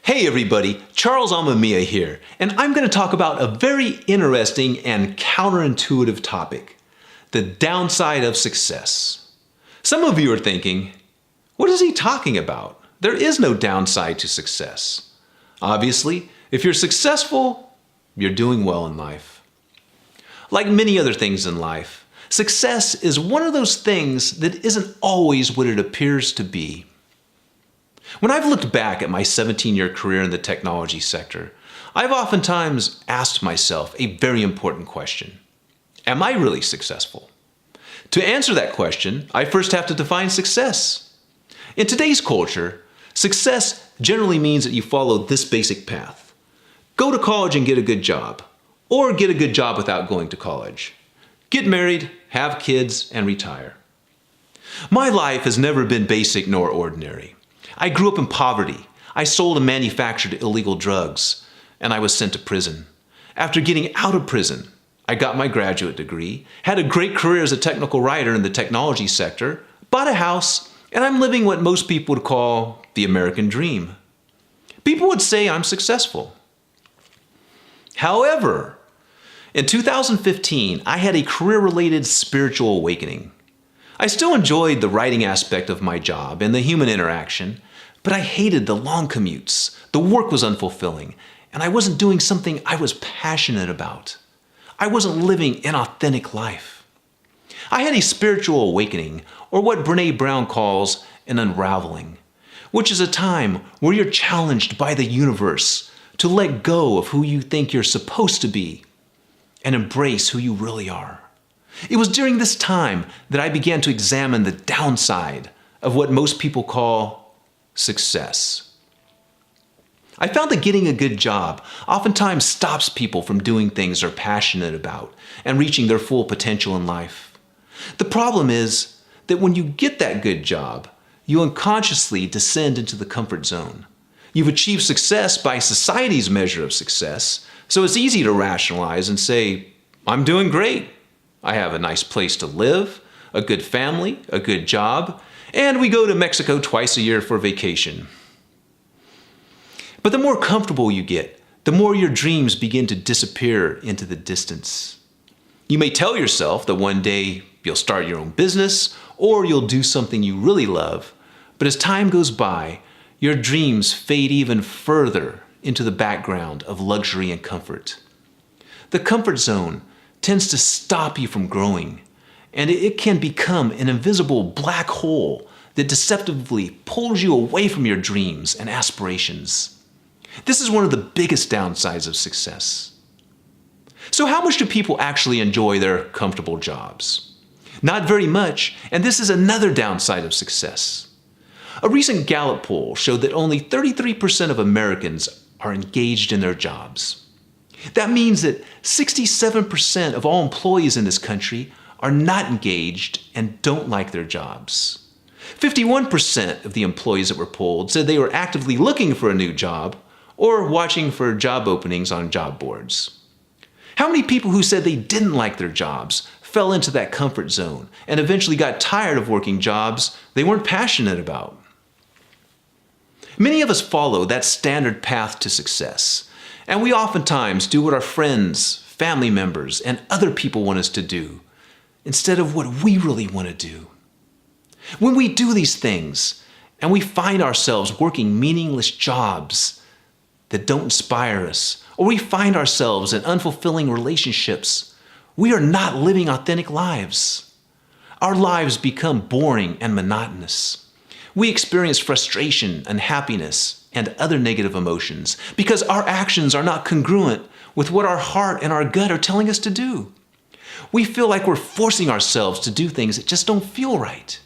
Hey everybody, Charles Amamiya here, and I'm going to talk about a very interesting and counterintuitive topic, the downside of success. Some of you are thinking, what is he talking about? There is no downside to success. Obviously, if you're successful, you're doing well in life. Like many other things in life, success is one of those things that isn't always what it appears to be. When I've looked back at my 17-year career in the technology sector, I've oftentimes asked myself a very important question. Am I really successful? To answer that question, I first have to define success. In today's culture, success generally means that you follow this basic path. Go to college and get a good job, or get a good job without going to college. Get married, have kids, and retire. My life has never been basic nor ordinary. I grew up in poverty. I sold and manufactured illegal drugs, and I was sent to prison. After getting out of prison, I got my graduate degree, had a great career as a technical writer in the technology sector, bought a house, and I'm living what most people would call the American dream. People would say I'm successful. However, in 2015, I had a career-related spiritual awakening. I still enjoyed the writing aspect of my job and the human interaction, but I hated the long commutes, the work was unfulfilling, and I wasn't doing something I was passionate about. I wasn't living an authentic life. I had a spiritual awakening, or what Brené Brown calls an unraveling, which is a time where you're challenged by the universe to let go of who you think you're supposed to be and embrace who you really are. It was during this time that I began to examine the downside of what most people call success. I found that getting a good job oftentimes stops people from doing things they're passionate about and reaching their full potential in life. The problem is that when you get that good job, you unconsciously descend into the comfort zone. You've achieved success by society's measure of success, so it's easy to rationalize and say, I'm doing great. I have a nice place to live, a good family, a good job, and we go to Mexico twice a year for vacation. But the more comfortable you get, the more your dreams begin to disappear into the distance. You may tell yourself that one day you'll start your own business or you'll do something you really love, but as time goes by, your dreams fade even further into the background of luxury and comfort. The comfort zone tends to stop you from growing, and it can become an invisible black hole that deceptively pulls you away from your dreams and aspirations. This is one of the biggest downsides of success. So how much do people actually enjoy their comfortable jobs? Not very much, and this is another downside of success. A recent Gallup poll showed that only 33% of Americans are engaged in their jobs. That means that 67% of all employees in this country are not engaged and don't like their jobs. 51% of the employees that were polled said they were actively looking for a new job or watching for job openings on job boards. How many people who said they didn't like their jobs fell into that comfort zone and eventually got tired of working jobs they weren't passionate about? Many of us follow that standard path to success, and we oftentimes do what our friends, family members, and other people want us to do, instead of what we really want to do. When we do these things, and we find ourselves working meaningless jobs that don't inspire us, or we find ourselves in unfulfilling relationships, we are not living authentic lives. Our lives become boring and monotonous. We experience frustration, unhappiness, and other negative emotions because our actions are not congruent with what our heart and our gut are telling us to do. We feel like we're forcing ourselves to do things that just don't feel right.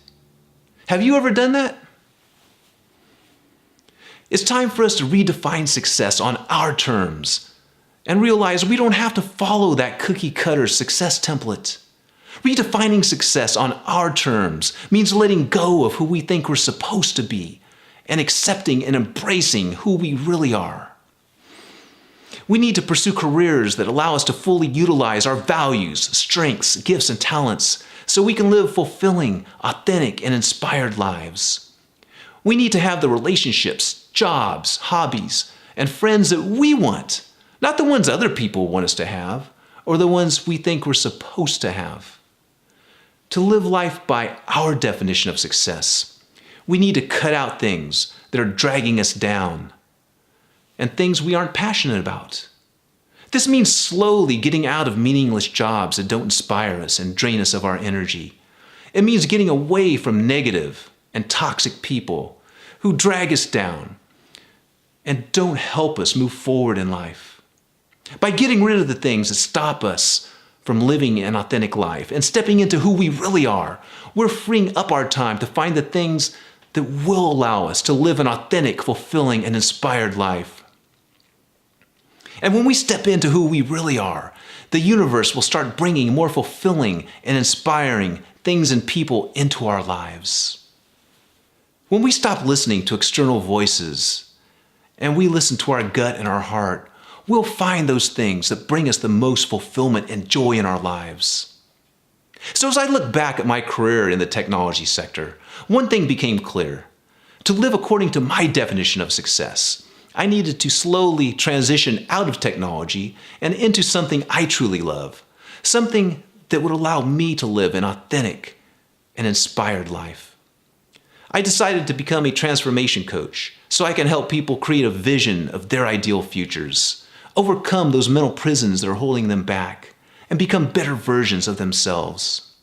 Have you ever done that? It's time for us to redefine success on our terms and realize we don't have to follow that cookie-cutter success template. Redefining success on our terms means letting go of who we think we're supposed to be and accepting and embracing who we really are. We need to pursue careers that allow us to fully utilize our values, strengths, gifts, and talents so we can live fulfilling, authentic, and inspired lives. We need to have the relationships, jobs, hobbies, and friends that we want, not the ones other people want us to have or the ones we think we're supposed to have. To live life by our definition of success, we need to cut out things that are dragging us down and things we aren't passionate about. This means slowly getting out of meaningless jobs that don't inspire us and drain us of our energy. It means getting away from negative and toxic people who drag us down and don't help us move forward in life. By getting rid of the things that stop us from living an authentic life and stepping into who we really are, we're freeing up our time to find the things that will allow us to live an authentic, fulfilling, and inspired life. And when we step into who we really are, the universe will start bringing more fulfilling and inspiring things and people into our lives. When we stop listening to external voices and we listen to our gut and our heart, we'll find those things that bring us the most fulfillment and joy in our lives. So as I look back at my career in the technology sector, one thing became clear. To live according to my definition of success, I needed to slowly transition out of technology and into something I truly love, something that would allow me to live an authentic and inspired life. I decided to become a transformation coach so I can help people create a vision of their ideal futures, overcome those mental prisons that are holding them back, and become better versions of themselves.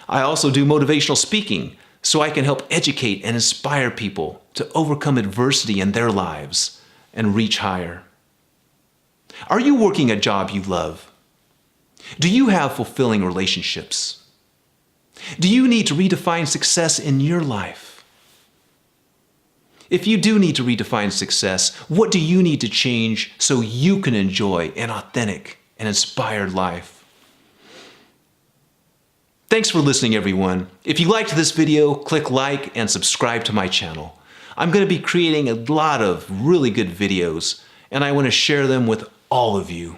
I also do motivational speaking so I can help educate and inspire people to overcome adversity in their lives and reach higher. Are you working a job you love? Do you have fulfilling relationships? Do you need to redefine success in your life? If you do need to redefine success, what do you need to change so you can enjoy an authentic and inspired life? Thanks for listening, everyone. If you liked this video, click like and subscribe to my channel. I'm going to be creating a lot of really good videos, and I want to share them with all of you.